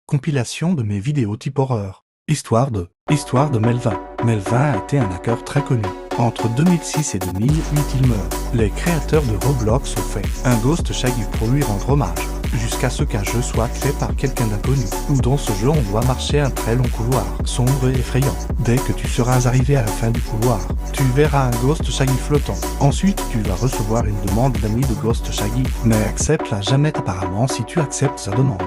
Compilation de mes vidéos type horreur. Histoire de Melvin. Melvin a été un hacker très connu. Entre 2006 et 2008, il meurt. Les créateurs de Roblox ont fait un Ghost Shaggy pour lui rendre hommage, jusqu'à ce qu'un jeu soit créé par quelqu'un d'inconnu, où dans ce jeu on doit marcher un très long couloir, sombre et effrayant. Dès que tu seras arrivé à la fin du couloir, tu verras un Ghost Shaggy flottant. Ensuite, tu vas recevoir une demande d'ami de Ghost Shaggy, mais accepte-la jamais apparemment si tu acceptes sa demande.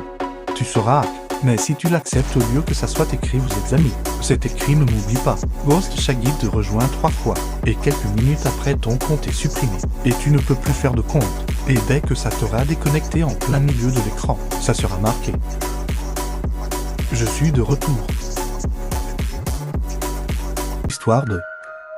Tu seras hack. Mais si tu l'acceptes au lieu que ça soit écrit vous êtes amis, c'est écrit ne m'oublie pas. Ghost Shaggy te rejoint 3 fois, et quelques minutes après ton compte est supprimé, et tu ne peux plus faire de compte. Et dès que ça t'aura déconnecté en plein milieu de l'écran, ça sera marqué. Je suis de retour. Histoire de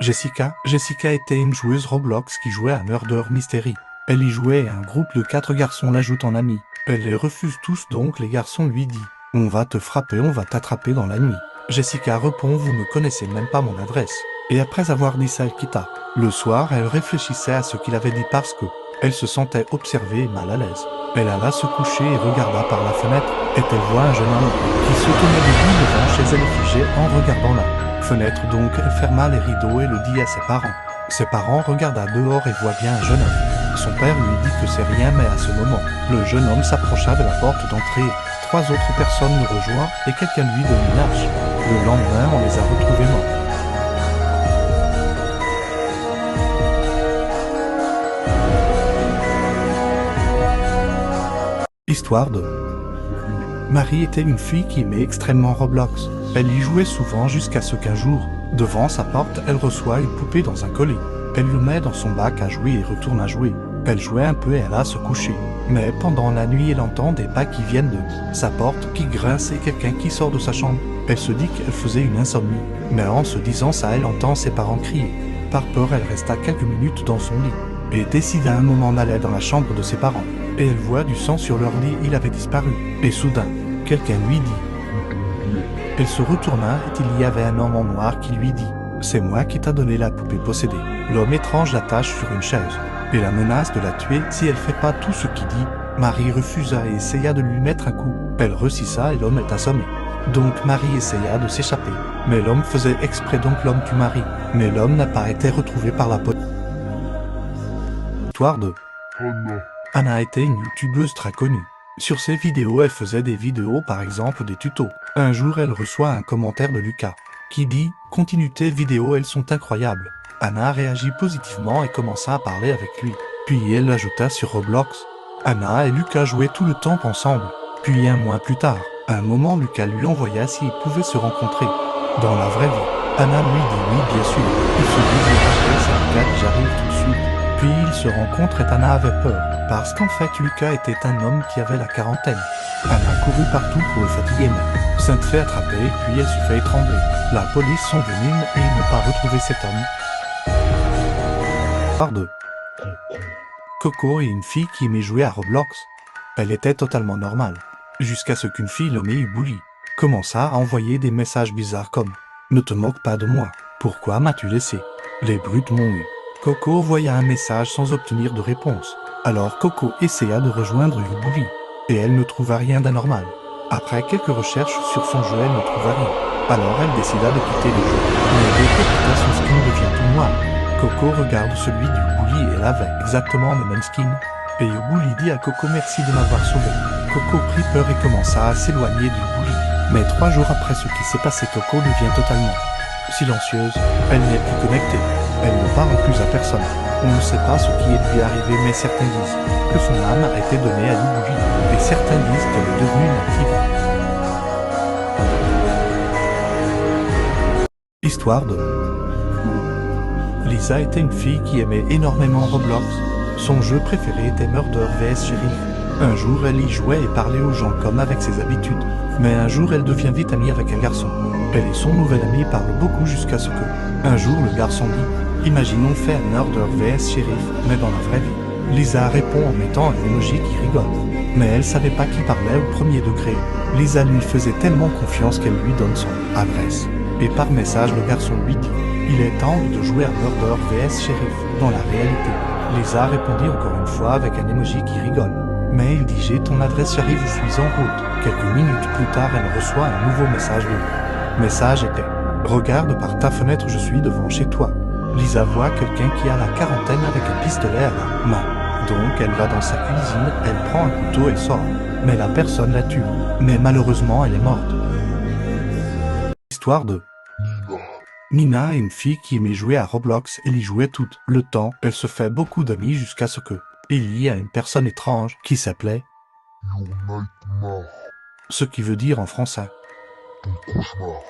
Jessica. Jessica était une joueuse Roblox qui jouait à Murder Mystery. Elle y jouait et un groupe de 4 garçons l'ajoutent en ami. Elle les refuse tous donc les garçons lui disent « On va te frapper, on va t'attraper dans la nuit ». Jessica répond « Vous ne connaissez même pas mon adresse ». Et après avoir dit ça, elle quitta. Le soir, elle réfléchissait à ce qu'il avait dit parce que elle se sentait observée et mal à l'aise. Elle alla se coucher et regarda par la fenêtre, et elle voit un jeune homme qui se tenait debout devant chez elle figé en regardant la fenêtre. Donc elle ferma les rideaux et le dit à ses parents. Ses parents regardent dehors et voient bien un jeune homme. Son père lui dit que c'est rien, mais à ce moment, le jeune homme s'approcha de la porte d'entrée. 3 autres personnes le rejoignent et quelqu'un lui donne une hache. Le lendemain, on les a retrouvés morts. Histoire de Marie était une fille qui aimait extrêmement Roblox. Elle y jouait souvent jusqu'à ce qu'un jour, devant sa porte, elle reçoit une poupée dans un colis. Elle le met dans son bac à jouer et retourne à jouer. Elle jouait un peu et alla se coucher. Mais pendant la nuit, elle entend des pas qui viennent de sa porte qui grincent et quelqu'un qui sort de sa chambre. Elle se dit qu'elle faisait une insomnie. Mais en se disant ça, elle entend ses parents crier. Par peur, elle resta quelques minutes dans son lit et décide à un moment d'aller dans la chambre de ses parents. Et elle voit du sang sur leur lit, il avait disparu. Et soudain, quelqu'un lui dit. Elle se retourna et il y avait un homme en noir qui lui dit « C'est moi qui t'a donné la poupée possédée ». L'homme étrange l'attache sur une chaise et la menace de la tuer si elle fait pas tout ce qu'il dit. Marie refusa et essaya de lui mettre un coup. Elle réussissa et l'homme est assommé. Donc Marie essaya de s'échapper. Mais l'homme faisait exprès, donc l'homme tue Marie. Mais l'homme n'a pas été retrouvé par la police. Histoire de Anna était une youtubeuse très connue. Sur ses vidéos, elle faisait des vidéos, par exemple des tutos. Un jour, elle reçoit un commentaire de Lucas qui dit « Continue tes vidéos, elles sont incroyables ». Anna réagit positivement et commença à parler avec lui. Puis elle l'ajouta sur Roblox. Anna et Lucas jouaient tout le temps ensemble. Puis un mois plus tard, à un moment, Lucas lui envoya s'ils pouvaient se rencontrer dans la vraie vie. Anna lui dit oui, bien sûr. Ils se disent c'est Lucas, j'arrive tout de suite. Puis ils se rencontrent et Anna avait peur, parce qu'en fait Lucas était un homme qui avait la quarantaine. Anna courut partout pour le fatiguer même. S'est fait attraper, puis elle se fait étrangler. La police sont venus et ils n'ont pas retrouvé cet homme. Par deux. Coco est une fille qui aimait jouer à Roblox. Elle était totalement normale, jusqu'à ce qu'une fille nommée Bully commença à envoyer des messages bizarres comme « Ne te moque pas de moi, pourquoi m'as-tu laissé? Les brutes m'ont eu ». Coco envoya un message sans obtenir de réponse. Alors Coco essaya de rejoindre Bully, et elle ne trouva rien d'anormal. Après quelques recherches sur son jeu, elle ne trouva rien. Alors elle décida de quitter le jeu. Mais dès qu'elle quitta, son skin devient tout noir. Coco regarde celui du Bully et elle avait exactement le même skin. Et Bully dit à Coco merci de m'avoir sauvé. Coco prit peur et commença à s'éloigner du Bully. Mais 3 jours après ce qui s'est passé, Coco devient totalement silencieuse. Elle n'est plus connectée. Elle ne parle plus à personne. On ne sait pas ce qui est lui arrivé, mais certains disent que son âme a été donnée à Bully. Et certains disent qu'elle est devenue native. Histoire de Lisa était une fille qui aimait énormément Roblox. Son jeu préféré était Murder vs Sheriff. Un jour, elle y jouait et parlait aux gens comme avec ses habitudes. Mais un jour, elle devient vite amie avec un garçon. Elle et son nouvel ami parlent beaucoup jusqu'à ce que, un jour, le garçon dit « Imaginons faire un Murder vs Sheriff, mais dans la vraie vie ». Lisa répond en mettant un emoji qui rigole. Mais elle savait pas qui parlait au premier degré. Lisa lui faisait tellement confiance qu'elle lui donne son adresse. Et par message, le garçon lui dit « Il est temps de jouer à Murder vs Sheriff dans la réalité ». Lisa répondit encore une fois avec un emoji qui rigole. Mais il dit j'ai ton adresse, j'arrive, je suis en route. Quelques minutes plus tard, elle reçoit un nouveau message de lui. Message était: regarde par ta fenêtre, je suis devant chez toi. Lisa voit quelqu'un qui a la quarantaine avec un pistolet à la main. Donc elle va dans sa cuisine, elle prend un couteau et sort. Mais la personne la tue. Mais malheureusement elle est morte. Histoire de Nina est une fille qui aimait jouer à Roblox, elle y jouait tout le temps, elle se fait beaucoup d'amis jusqu'à ce que il y a une personne étrange qui s'appelait Your nightmare, ce qui veut dire en français. ton cauchemar.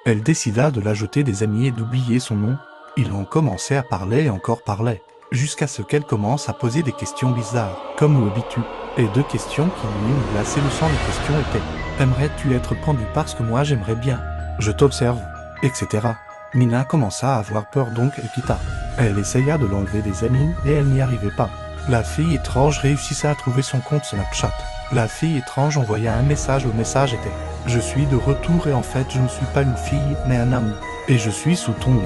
Elle décida de l'ajouter des amis et d'oublier son nom. Ils ont commencé à parler et encore parler, jusqu'à ce qu'elle commence à poser des questions bizarres, comme l'habitude. Et deux questions qui lui ont glacé le sang. Les questions étaient: aimerais-tu être pendu parce que moi j'aimerais bien, je t'observe, etc. Nina commença à avoir peur, donc elle quitta. Elle essaya de l'enlever des amis et elle n'y arrivait pas. La fille étrange réussissait à trouver son compte Snapchat. La fille étrange envoya un message, le message était: je suis de retour et en fait je ne suis pas une fille mais un ami. Et je suis sous ton lit.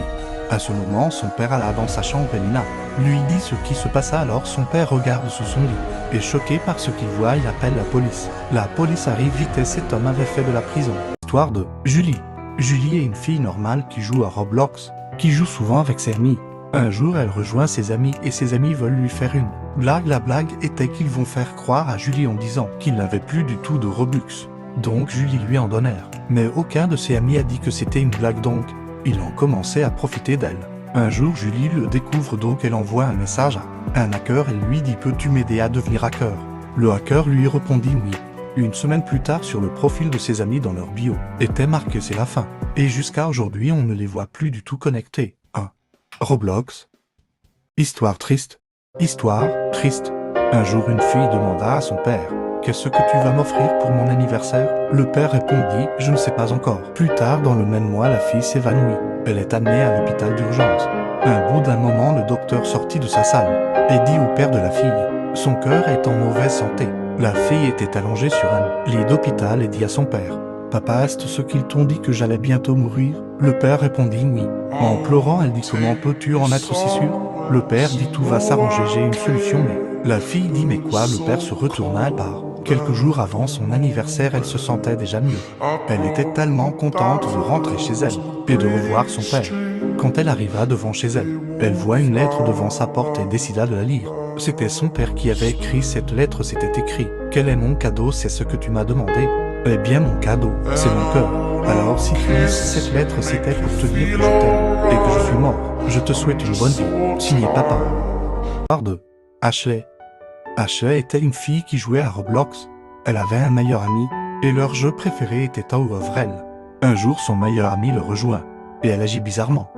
À ce moment, son père alla dans sa chambre et Nina lui dit ce qui se passa. Alors son père regarde sous son lit. Et choqué par ce qu'il voit, il appelle la police. La police arrive vite et cet homme avait fait de la prison. Histoire de Julie. Julie est une fille normale qui joue à Roblox, qui joue souvent avec ses amis. Un jour, elle rejoint ses amis et ses amis veulent lui faire une blague. La blague était qu'ils vont faire croire à Julie en disant qu'il n'avait plus du tout de Robux. Donc Julie lui en donnèrent. Mais aucun de ses amis a dit que c'était une blague, donc ils ont commencé à profiter d'elle. Un jour, Julie le découvre, donc elle envoie un message à un hacker. Elle lui dit: peux-tu m'aider à devenir hacker? Le hacker lui répondit oui. Une semaine plus tard, sur le profil de ses amis dans leur bio, était marqué c'est la fin. Et jusqu'à aujourd'hui, on ne les voit plus du tout connectés. Roblox. Histoire triste. Histoire triste. Un jour, une fille demanda à son père: qu'est-ce que tu vas m'offrir pour mon anniversaire? Le père répondit: je ne sais pas encore. Plus tard dans le même mois, la fille s'évanouit. Elle est amenée à l'hôpital d'urgence. Un bout d'un moment, le docteur sortit de sa salle et dit au père de la fille: son cœur est en mauvaise santé. La fille était allongée sur un lit d'hôpital et dit à son père: papa, est-ce ce qu'ils t'ont dit que j'allais bientôt mourir? Le père répondit oui. En pleurant, elle dit: comment peux-tu en être si sûr? Le père dit: tout va s'arranger, j'ai une solution. Mais la fille dit: mais quoi? Le père se retourna, elle part. Quelques jours avant son anniversaire, elle se sentait déjà mieux. Elle était tellement contente de rentrer chez elle et de revoir son père. Quand elle arriva devant chez elle, elle voit une lettre devant sa porte et décida de la lire. C'était son père qui avait écrit cette lettre. C'était écrit: quel est mon cadeau? C'est ce que tu m'as demandé. Eh bien, mon cadeau, c'est mon cœur. Alors si tu lis cette lettre, c'était pour te dire que je t'aime et que je suis mort. Je te souhaite une bonne vie. Signé papa. Part de Ashley. Ashley était une fille qui jouait à Roblox. Elle avait un meilleur ami et leur jeu préféré était Tower of Hell. Un jour, son meilleur ami le rejoint et elle agit bizarrement.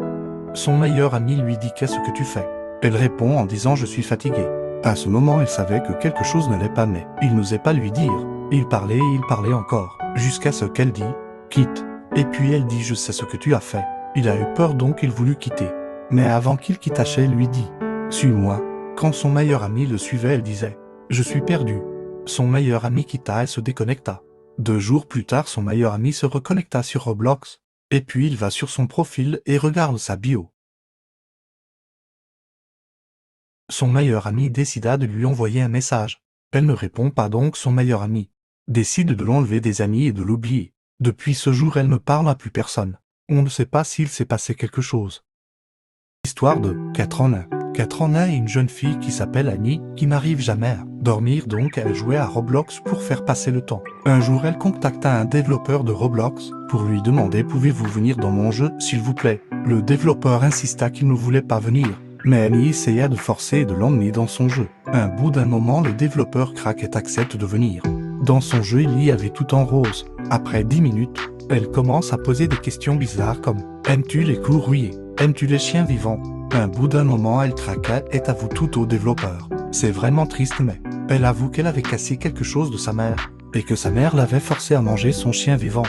Son meilleur ami lui dit: qu'est-ce que tu fais? Elle répond en disant: je suis fatiguée. À ce moment, elle savait que quelque chose n'allait pas, mais il n'osait pas lui dire. Il parlait et il parlait encore, jusqu'à ce qu'elle dit: quitte. Et puis elle dit: je sais ce que tu as fait. Il a eu peur, donc il voulut quitter. Mais avant qu'il quitte, Ashley lui dit: suis-moi. Quand son meilleur ami le suivait, elle disait: je suis perdu. Son meilleur ami quitta et se déconnecta. 2 jours plus tard, son meilleur ami se reconnecta sur Roblox. Et puis il va sur son profil et regarde sa bio. Son meilleur ami décida de lui envoyer un message. Elle ne répond pas, donc son meilleur ami décide de l'enlever des amis et de l'oublier. Depuis ce jour, elle ne parle à plus personne. On ne sait pas s'il s'est passé quelque chose. Histoire de 4 en 1. 4 en 1 est une jeune fille qui s'appelle Annie, qui n'arrive jamais à dormir, donc elle jouait à Roblox pour faire passer le temps. Un jour, elle contacta un développeur de Roblox pour lui demander: pouvez-vous venir dans mon jeu, s'il vous plaît? Le développeur insista qu'il ne voulait pas venir. Mais Annie essaya de forcer et de l'emmener dans son jeu. Un bout d'un moment, le développeur craque et accepte de venir. Dans son jeu, il y avait tout en rose. Après 10 minutes, elle commence à poser des questions bizarres comme: aimes-tu les clous rouillés? Aimes-tu les chiens vivants? Un bout d'un moment, elle craqua et avoue tout au développeur. C'est vraiment triste, mais elle avoue qu'elle avait cassé quelque chose de sa mère et que sa mère l'avait forcé à manger son chien vivant.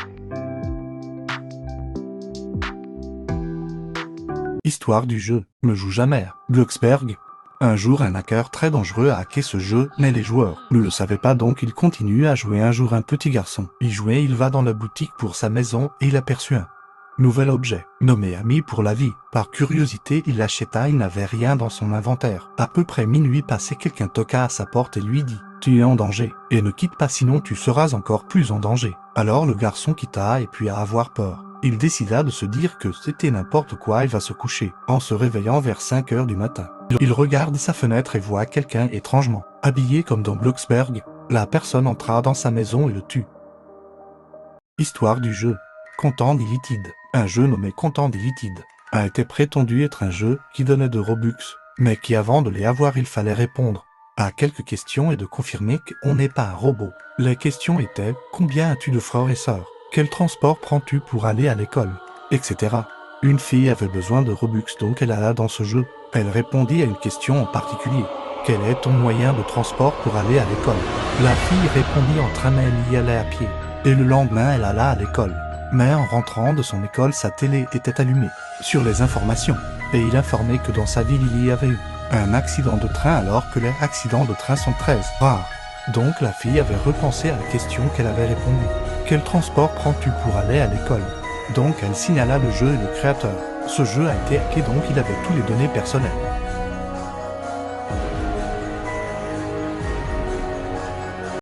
Histoire du jeu Ne joue jamais. Bloxberg. Un jour, un hacker très dangereux a hacké ce jeu, mais les joueurs ne le savaient pas, donc ils continuent à jouer. Un jour, un petit garçon y jouait. Il va dans la boutique pour sa maison et il aperçut un Nouvel objet, nommé ami pour la vie. Par curiosité, il l'acheta, il n'avait rien dans son inventaire. À peu près minuit passé, quelqu'un toqua à sa porte et lui dit « Tu es en danger, et ne quitte pas sinon tu seras encore plus en danger. » Alors le garçon quitta et puis à avoir peur. Il décida de se dire que c'était n'importe quoi et va se coucher, en se réveillant vers 5 heures du matin. Il regarde sa fenêtre et voit quelqu'un étrangement, habillé comme dans Bloxburg. La personne entra dans sa maison et le tue. Histoire du jeu. Content Deleted. Un jeu nommé Content Deleted a été prétendu être un jeu qui donnait de Robux, mais qui avant de les avoir il fallait répondre à quelques questions et de confirmer qu'on n'est pas un robot. Les questions étaient « Combien as-tu de frères et sœurs ? Quel transport prends-tu pour aller à l'école ? Etc. Une fille avait besoin de Robux donc elle alla dans ce jeu. Elle répondit à une question en particulier. Quel est ton moyen de transport pour aller à l'école ? La fille répondit en train mais elle y allait à pied. Et le lendemain elle alla à l'école. Mais en rentrant de son école sa télé était allumée sur les informations. Et il informait que dans sa ville il y avait eu un accident de train alors que les accidents de train sont très rares. Donc la fille avait repensé à la question qu'elle avait répondu. Quel transport prends-tu pour aller à l'école ? Donc elle signala le jeu et le créateur. Ce jeu a été hacké donc il avait tous les données personnelles.